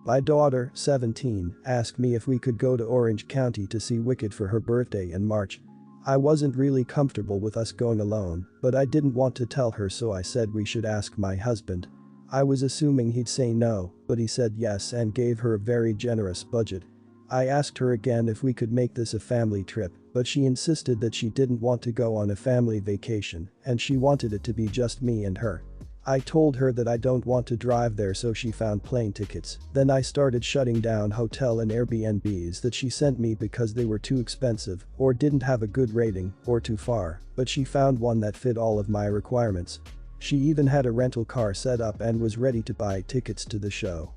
My daughter, 17, asked me if we could go to Orange County to see Wicked for her birthday in March. I wasn't really comfortable with us going alone, but I didn't want to tell her, so I said we should ask my husband. I was assuming he'd say no, but he said yes and gave her a very generous budget. I asked her again if we could make this a family trip, but she insisted that she didn't want to go on a family vacation and she wanted it to be just me and her. I told her that I don't want to drive there, so she found plane tickets. Then I started shutting down hotel and Airbnbs that she sent me because they were too expensive or didn't have a good rating or too far, but she found one that fit all of my requirements. She even had a rental car set up and was ready to buy tickets to the show.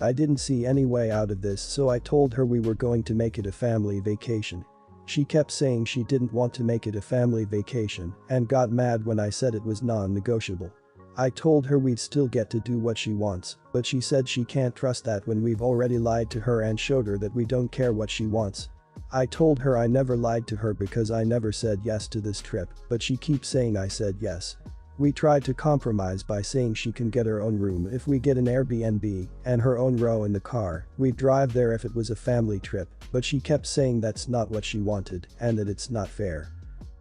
I didn't see any way out of this, so I told her we were going to make it a family vacation. She kept saying she didn't want to make it a family vacation and got mad when I said it was non-negotiable. I told her we'd still get to do what she wants, but she said she can't trust that when we've already lied to her and showed her that we don't care what she wants. I told her I never lied to her because I never said yes to this trip, but she keeps saying I said yes. We tried to compromise by saying she can get her own room if we get an Airbnb and her own row in the car. We'd drive there if it was a family trip, but she kept saying that's not what she wanted and that it's not fair.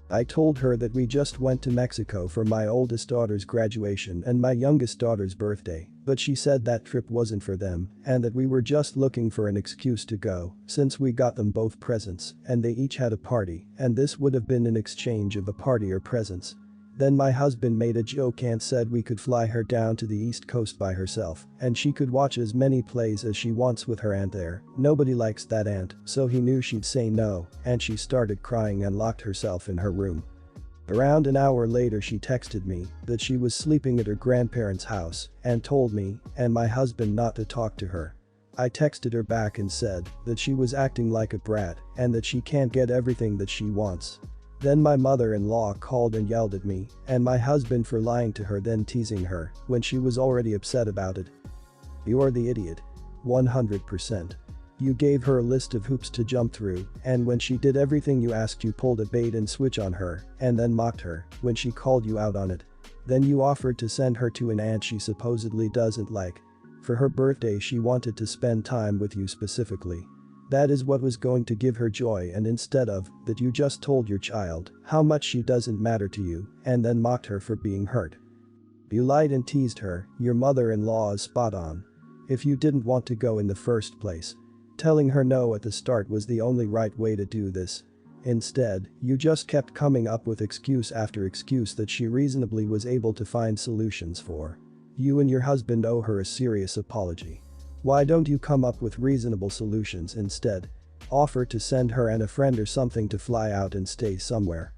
I told her that we just went to Mexico for my oldest daughter's graduation and my youngest daughter's birthday, but she said that trip wasn't for them and that we were just looking for an excuse to go since we got them both presents and they each had a party and this would have been an exchange of a party or presents. Then my husband made a joke and said we could fly her down to the East Coast by herself and she could watch as many plays as she wants with her aunt there. Nobody likes that aunt, so he knew she'd say no, and she started crying and locked herself in her room. Around an hour later she texted me that she was sleeping at her grandparents' house and told me and my husband not to talk to her. I texted her back and said that she was acting like a brat and that she can't get everything that she wants. Then my mother-in-law called and yelled at me and my husband for lying to her, then teasing her when she was already upset about it. You're the idiot. 100%. You gave her a list of hoops to jump through and when she did everything you asked you pulled a bait and switch on her and then mocked her when she called you out on it. Then you offered to send her to an aunt she supposedly doesn't like. For her birthday she wanted to spend time with you specifically. That is what was going to give her joy, and instead of that you just told your child how much she doesn't matter to you and then mocked her for being hurt. You lied and teased her. Your mother-in-law is spot on. If you didn't want to go in the first place, telling her no at the start was the only right way to do this. Instead, you just kept coming up with excuse after excuse that she reasonably was able to find solutions for. You and your husband owe her a serious apology. Why don't you come up with reasonable solutions instead? Offer to send her and a friend or something to fly out and stay somewhere.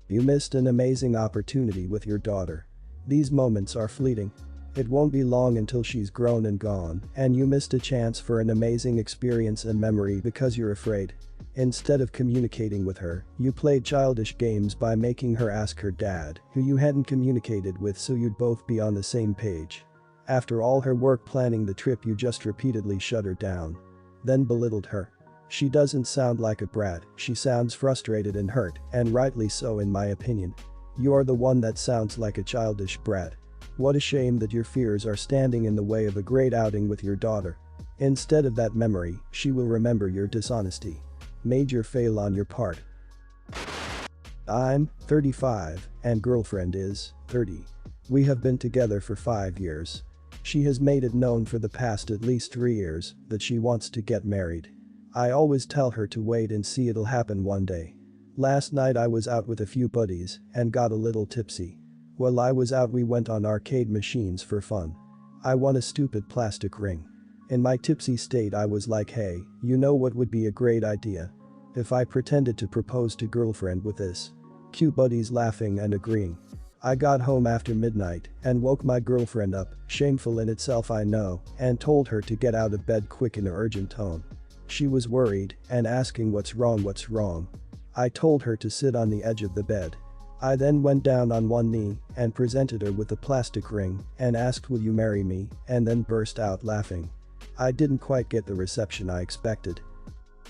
You missed an amazing opportunity with your daughter. These moments are fleeting. It won't be long until she's grown and gone, and you missed a chance for an amazing experience and memory because you're afraid. Instead of communicating with her, you played childish games by making her ask her dad, who you hadn't communicated with, so you'd both be on the same page. After all her work planning the trip, you just repeatedly shut her down. Then belittled her. She doesn't sound like a brat, she sounds frustrated and hurt, and rightly so in my opinion. You're the one that sounds like a childish brat. What a shame that your fears are standing in the way of a great outing with your daughter. Instead of that memory, she will remember your dishonesty. Major fail on your part. I'm 35 and girlfriend is 30. We have been together for 5 years. She has made it known for the past at least 3 years that she wants to get married. I always tell her to wait and see, it'll happen one day. Last night I was out with a few buddies and got a little tipsy. While I was out we went on arcade machines for fun. I won a stupid plastic ring. In my tipsy state I was like, hey, you know what would be a great idea? If I pretended to propose to girlfriend with this. Cute buddies laughing and agreeing. I got home after midnight and woke my girlfriend up, shameful in itself I know, and told her to get out of bed quick in an urgent tone. She was worried and asking what's wrong. I told her to sit on the edge of the bed. I then went down on one knee and presented her with a plastic ring and asked, will you marry me, and then burst out laughing. I didn't quite get the reception I expected.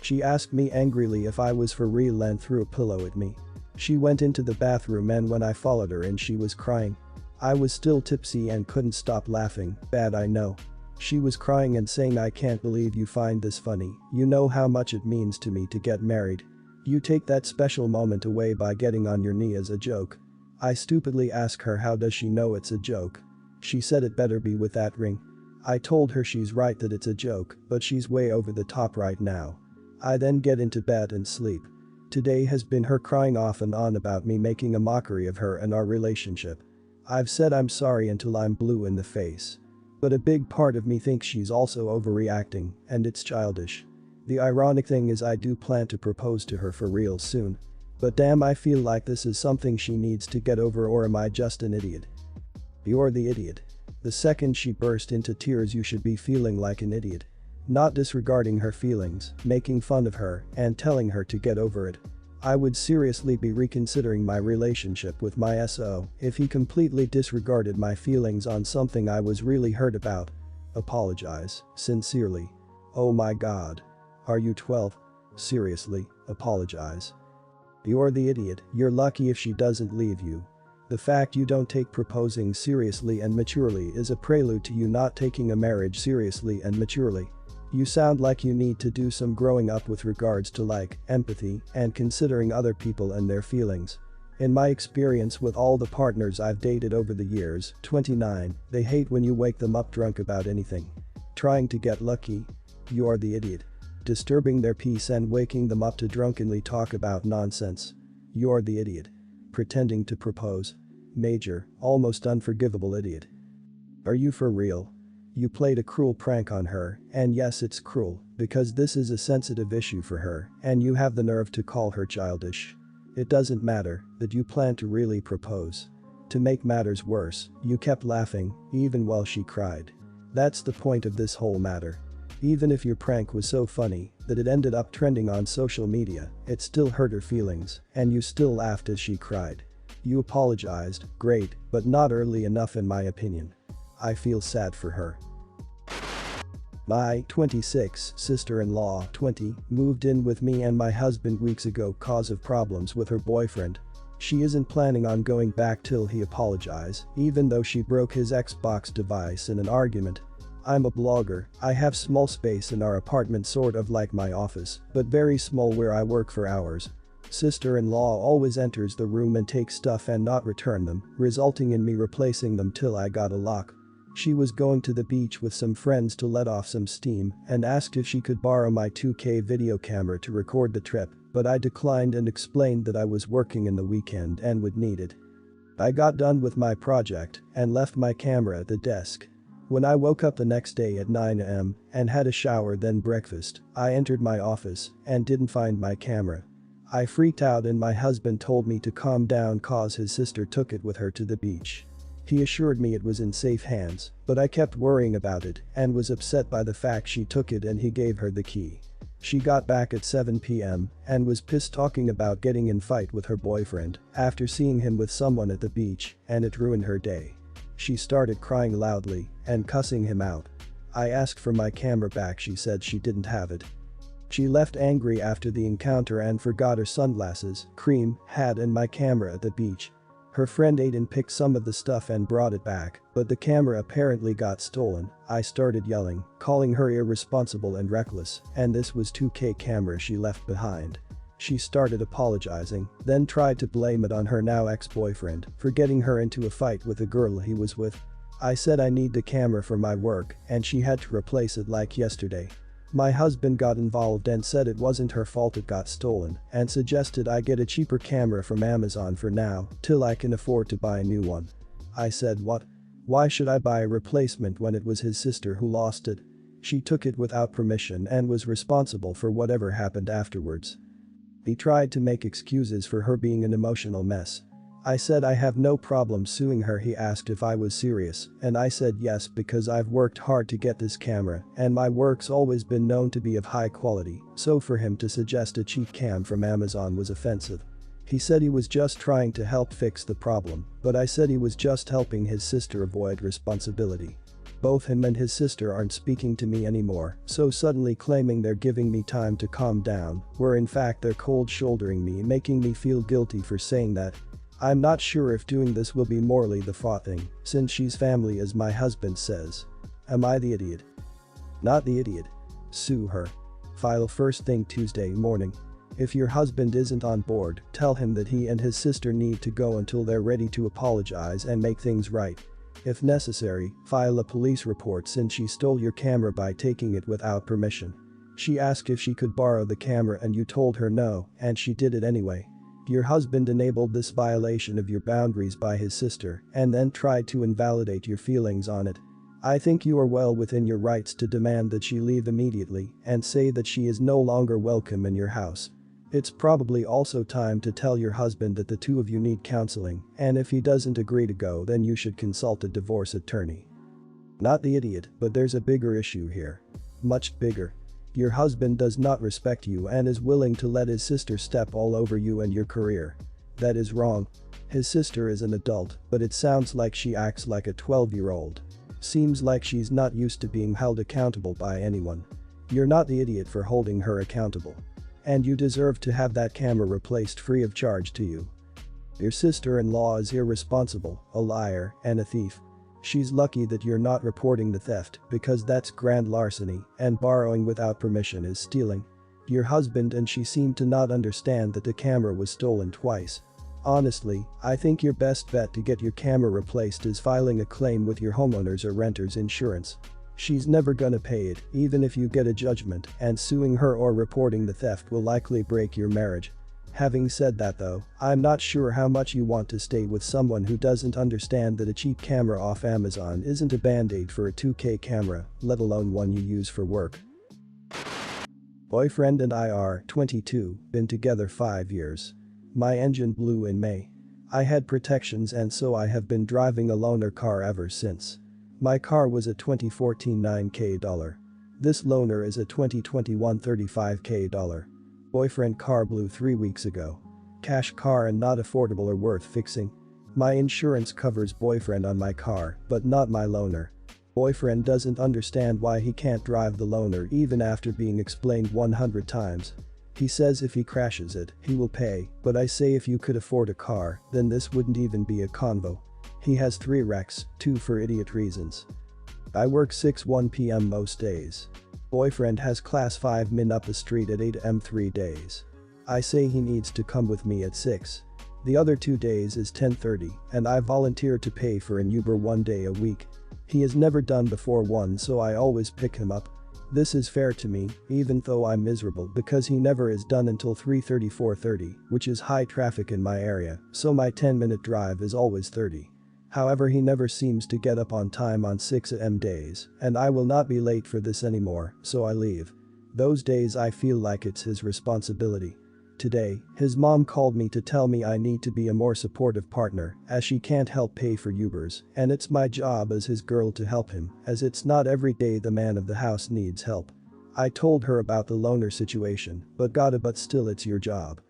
She asked me angrily if I was for real and threw a pillow at me. She went into the bathroom and when I followed her in she was crying. I was still tipsy and couldn't stop laughing. Bad I know. She was crying and saying, "I can't believe you find this funny, you know how much it means to me to get married. You take that special moment away by getting on your knee as a joke." I stupidly ask her how does she know it's a joke. She said it better be with that ring. I told her she's right that it's a joke, but she's way over the top right now. I then get into bed and sleep. Today has been her crying off and on about me making a mockery of her and our relationship. I've said I'm sorry until I'm blue in the face. But a big part of me thinks she's also overreacting, and it's childish. The ironic thing is I do plan to propose to her for real soon. But damn, I feel like this is something she needs to get over, or am I just an idiot? You're the idiot. The second she burst into tears you should be feeling like an idiot. Not disregarding her feelings, making fun of her, and telling her to get over it. I would seriously be reconsidering my relationship with my SO if he completely disregarded my feelings on something I was really hurt about. Apologize, sincerely. Oh my god. Are you 12? Seriously, apologize. You're the idiot, you're lucky if she doesn't leave you. The fact you don't take proposing seriously and maturely is a prelude to you not taking a marriage seriously and maturely. You sound like you need to do some growing up with regards to empathy, and considering other people and their feelings. In my experience with all the partners I've dated over the years, 29, they hate when you wake them up drunk about anything. Trying to get lucky? You're the idiot. Disturbing their peace and waking them up to drunkenly talk about nonsense? You're the idiot. Pretending to propose? Major, almost unforgivable idiot. Are you for real? You played a cruel prank on her, and yes, it's cruel, because this is a sensitive issue for her, and you have the nerve to call her childish. It doesn't matter that you plan to really propose. To make matters worse, you kept laughing, even while she cried. That's the point of this whole matter. Even if your prank was so funny that it ended up trending on social media, it still hurt her feelings, and you still laughed as she cried. You apologized, great, but not early enough in my opinion. I feel sad for her. My 26 sister-in-law, 20, moved in with me and my husband weeks ago cause of problems with her boyfriend. She isn't planning on going back till he apologizes, even though she broke his Xbox device in an argument. I'm a blogger, I have small space in our apartment, sort of like my office, but very small where I work for hours. Sister-in-law always enters the room and takes stuff and not return them, resulting in me replacing them till I got a lock. She was going to the beach with some friends to let off some steam and asked if she could borrow my 2K video camera to record the trip, but I declined and explained that I was working in the weekend and would need it. I got done with my project and left my camera at the desk. When I woke up the next day at 9 a.m. and had a shower then breakfast, I entered my office and didn't find my camera. I freaked out and my husband told me to calm down cause his sister took it with her to the beach. He assured me it was in safe hands, but I kept worrying about it and was upset by the fact she took it and he gave her the key. She got back at 7 p.m. and was pissed, talking about getting in fight with her boyfriend after seeing him with someone at the beach, and it ruined her day. She started crying loudly and cussing him out. I asked for my camera back, she said she didn't have it. She left angry after the encounter and forgot her sunglasses, cream, hat and my camera at the beach. Her friend Aiden picked some of the stuff and brought it back, but the camera apparently got stolen. I started yelling, calling her irresponsible and reckless, and this was 2K camera she left behind. She started apologizing, then tried to blame it on her now ex-boyfriend for getting her into a fight with a girl he was with. I said I need the camera for my work and she had to replace it like yesterday. My husband got involved and said it wasn't her fault it got stolen and suggested I get a cheaper camera from Amazon for now till I can afford to buy a new one. I said, what? Why should I buy a replacement when it was his sister who lost it? She took it without permission and was responsible for whatever happened afterwards. He tried to make excuses for her being an emotional mess. I said I have no problem suing her. He asked if I was serious, and I said yes because I've worked hard to get this camera and my work's always been known to be of high quality, so for him to suggest a cheap cam from Amazon was offensive. He said he was just trying to help fix the problem, but I said he was just helping his sister avoid responsibility. Both him and his sister aren't speaking to me anymore, so suddenly claiming they're giving me time to calm down, where in fact they're cold shouldering me, making me feel guilty for saying that. I'm not sure if doing this will be morally the thing, since she's family as my husband says. Am I the idiot? Not the idiot. Sue her. File first thing Tuesday morning. If your husband isn't on board, tell him that he and his sister need to go until they're ready to apologize and make things right. If necessary, file a police report since she stole your camera by taking it without permission. She asked if she could borrow the camera and you told her no, and she did it anyway. Your husband enabled this violation of your boundaries by his sister and then tried to invalidate your feelings on it. I think you are well within your rights to demand that she leave immediately and say that she is no longer welcome in your house. It's probably also time to tell your husband that the two of you need counseling, and if he doesn't agree to go, then you should consult a divorce attorney. Not the idiot, but there's a bigger issue here. Much bigger. Your husband does not respect you and is willing to let his sister step all over you and your career. That is wrong. His sister is an adult, but it sounds like she acts like a 12-year-old. Seems like she's not used to being held accountable by anyone. You're not the idiot for holding her accountable. And you deserve to have that camera replaced free of charge to you. Your sister-in-law is irresponsible, a liar, and a thief. She's lucky that you're not reporting the theft because that's grand larceny and borrowing without permission is stealing. Your husband and she seem to not understand that the camera was stolen twice. Honestly, I think your best bet to get your camera replaced is filing a claim with your homeowner's or renter's insurance. She's never gonna pay it, even if you get a judgment, and suing her or reporting the theft will likely break your marriage. Having said that though, I'm not sure how much you want to stay with someone who doesn't understand that a cheap camera off Amazon isn't a band-aid for a 2K camera, let alone one you use for work. Boyfriend and I are 22, been together 5 years. My engine blew in May. I had protections and so I have been driving a loaner car ever since. My car was a 2014 $9K. This loaner is a 2021 $35K. Boyfriend car blew 3 weeks ago. Cash car and not affordable or worth fixing. My insurance covers boyfriend on my car, but not my loaner. Boyfriend doesn't understand why he can't drive the loaner even after being explained 100 times. He says if he crashes it, he will pay, but I say if you could afford a car, then this wouldn't even be a convo. He has 3 wrecks, 2 for idiot reasons. I work 6:1 p.m. most days. Boyfriend has class 5 min up the street at 8 am 3 days. I say he needs to come with me at 6. The other 2 days is 10:30 and I volunteer to pay for an Uber 1 day a week. He has never done before one so I always pick him up. This is fair to me, even though I'm miserable because he never is done until 3:30-4:30, which is high traffic in my area, so my 10-minute drive is always 30. However, he never seems to get up on time on 6 am days, and I will not be late for this anymore, so I leave. Those days I feel like it's his responsibility. Today, his mom called me to tell me I need to be a more supportive partner as she can't help pay for Ubers, and it's my job as his girl to help him as it's not every day the man of the house needs help. I told her about the loaner situation, but still it's your job.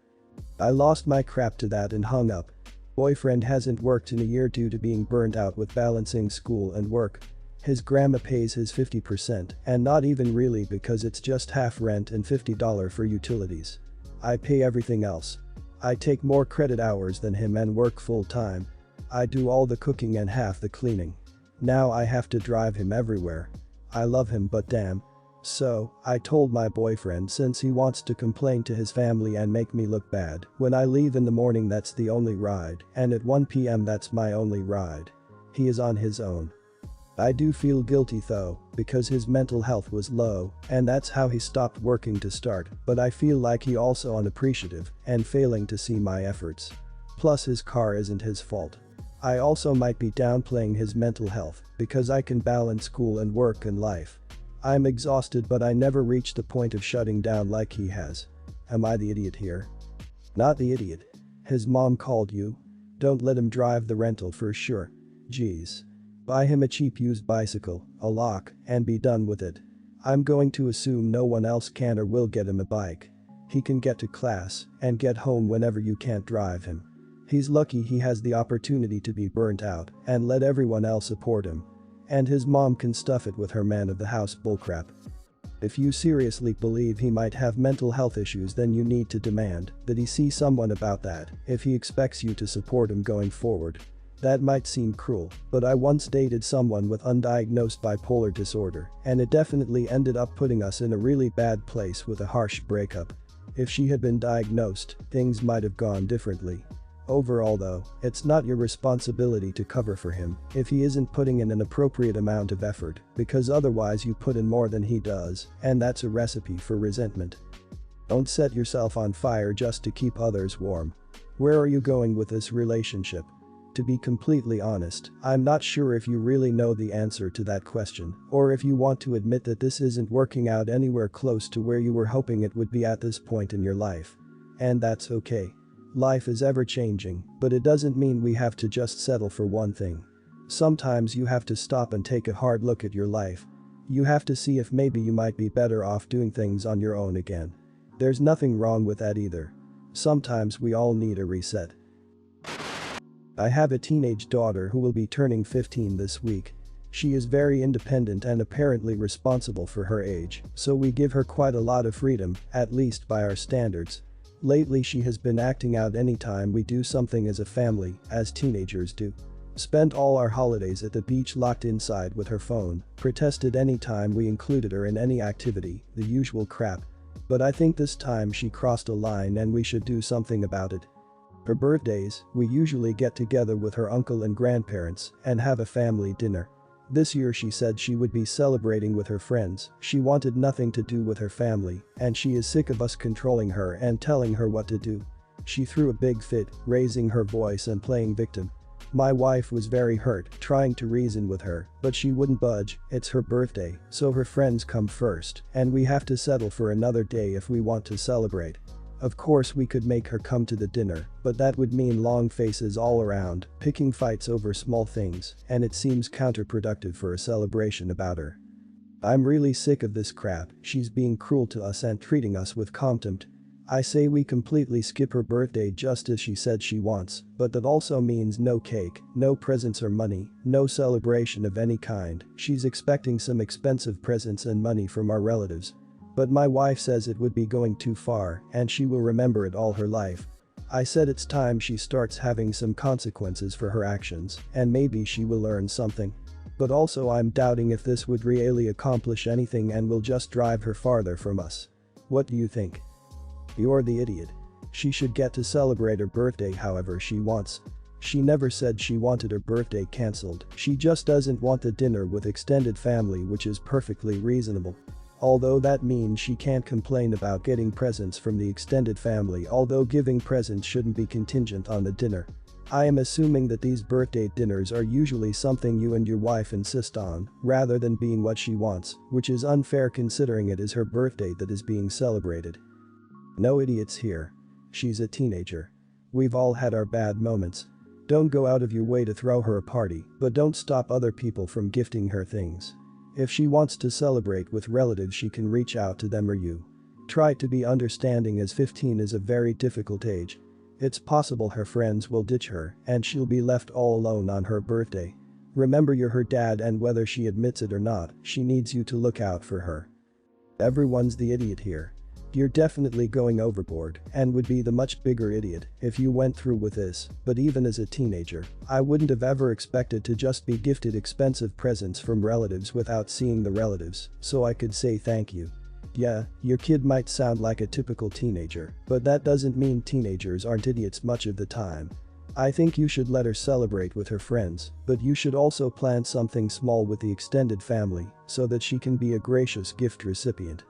I lost my crap to that and hung up. Boyfriend hasn't worked in a year due to being burnt out with balancing school and work. His grandma pays his 50% and not even really because it's just half rent and $50 for utilities. I pay everything else. I take more credit hours than him and work full time. I do all the cooking and half the cleaning. Now I have to drive him everywhere. I love him but damn. So, I told my boyfriend since he wants to complain to his family and make me look bad, when I leave in the morning that's the only ride, and at 1 p.m. that's my only ride. He is on his own. I do feel guilty though, because his mental health was low, and that's how he stopped working to start, but I feel like he also unappreciative and failing to see my efforts. Plus his car isn't his fault. I also might be downplaying his mental health, because I can balance school and work and life. I'm exhausted but I never reached the point of shutting down like he has. Am I the idiot here? Not the idiot. His mom called you? Don't let him drive the rental for sure. Jeez. Buy him a cheap used bicycle, a lock, and be done with it. I'm going to assume no one else can or will get him a bike. He can get to class and get home whenever you can't drive him. He's lucky he has the opportunity to be burnt out and let everyone else support him. And his mom can stuff it with her man of the house bullcrap. If you seriously believe he might have mental health issues, then you need to demand that he see someone about that if he expects you to support him going forward. That might seem cruel, but I once dated someone with undiagnosed bipolar disorder, and it definitely ended up putting us in a really bad place with a harsh breakup. If she had been diagnosed, things might have gone differently. Overall though, it's not your responsibility to cover for him if he isn't putting in an appropriate amount of effort, because otherwise you put in more than he does, and that's a recipe for resentment. Don't set yourself on fire just to keep others warm. Where are you going with this relationship? To be completely honest, I'm not sure if you really know the answer to that question, or if you want to admit that this isn't working out anywhere close to where you were hoping it would be at this point in your life. And that's okay. Life is ever changing, but it doesn't mean we have to just settle for one thing. Sometimes you have to stop and take a hard look at your life. You have to see if maybe you might be better off doing things on your own again. There's nothing wrong with that either. Sometimes we all need a reset. I have a teenage daughter who will be turning 15 this week. She is very independent and apparently responsible for her age, so we give her quite a lot of freedom, at least by our standards. Lately she has been acting out anytime we do something as a family, as teenagers do. Spent all our holidays at the beach locked inside with her phone, protested anytime we included her in any activity, the usual crap. But I think this time she crossed a line and we should do something about it. Her birthdays, we usually get together with her uncle and grandparents and have a family dinner. This year she said she would be celebrating with her friends, she wanted nothing to do with her family, and she is sick of us controlling her and telling her what to do. She threw a big fit, raising her voice and playing victim. My wife was very hurt, trying to reason with her, but she wouldn't budge. It's her birthday, so her friends come first, and we have to settle for another day if we want to celebrate. Of course we could make her come to the dinner, but that would mean long faces all around, picking fights over small things, and it seems counterproductive for a celebration about her. I'm really sick of this crap, she's being cruel to us and treating us with contempt. I say we completely skip her birthday just as she said she wants, but that also means no cake, no presents or money, no celebration of any kind. She's expecting some expensive presents and money from our relatives. But my wife says it would be going too far and she will remember it all her life. I said it's time she starts having some consequences for her actions and maybe she will learn something. But also I'm doubting if this would really accomplish anything and will just drive her farther from us. What do you think? You're the idiot. She should get to celebrate her birthday however she wants. She never said she wanted her birthday cancelled, she just doesn't want the dinner with extended family, which is perfectly reasonable. Although that means she can't complain about getting presents from the extended family, although giving presents shouldn't be contingent on the dinner. I am assuming that these birthday dinners are usually something you and your wife insist on, rather than being what she wants, which is unfair considering it is her birthday that is being celebrated. No idiots here. She's a teenager. We've all had our bad moments. Don't go out of your way to throw her a party, but don't stop other people from gifting her things. If she wants to celebrate with relatives she can reach out to them or you. Try to be understanding as 15 is a very difficult age. It's possible her friends will ditch her and she'll be left all alone on her birthday. Remember you're her dad and whether she admits it or not, she needs you to look out for her. Everyone's the idiot here. You're definitely going overboard and would be the much bigger idiot if you went through with this, but even as a teenager, I wouldn't have ever expected to just be gifted expensive presents from relatives without seeing the relatives, so I could say thank you. Yeah, your kid might sound like a typical teenager, but that doesn't mean teenagers aren't idiots much of the time. I think you should let her celebrate with her friends, but you should also plan something small with the extended family so that she can be a gracious gift recipient.